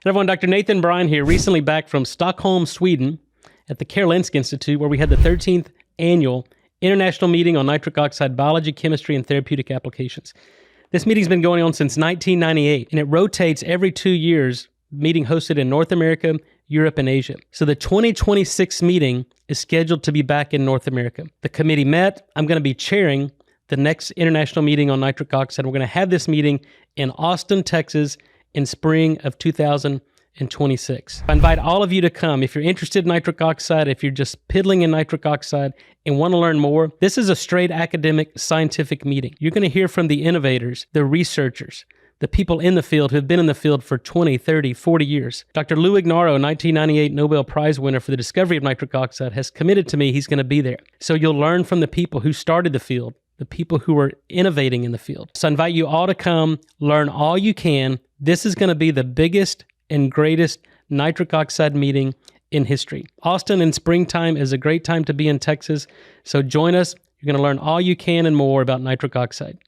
everyone, Dr. Nathan Bryan here, recently back from Stockholm, Sweden at the Karolinska Institute, where we had the 13th annual International Meeting on Nitric Oxide Biology, Chemistry, and Therapeutic Applications. This meeting's been going on since 1998, and it rotates every 2 years, meeting hosted in North America, Europe, and Asia. So the 2026 meeting is scheduled to be back in North America. The committee met. I'm going to be chairing the next international meeting on nitric oxide. We're going to have this meeting in Austin, Texas in spring of 2026. I invite all of you to come. If you're interested in nitric oxide, if you're just piddling in nitric oxide and want to learn more, this is a straight academic scientific meeting. You're going to hear from the innovators, the researchers, the people in the field who have been in the field for 20, 30, 40 years. Dr. Lou Ignarro, 1998 Nobel Prize winner for the discovery of nitric oxide, has committed to me he's going to be there. So you'll learn from the people who started the field, the people who are innovating in the field. So I invite you all to come, learn all you can. This is going to be the biggest and greatest nitric oxide meeting in history. Austin in springtime is a great time to be in Texas. So join us. You're going to learn all you can and more about nitric oxide.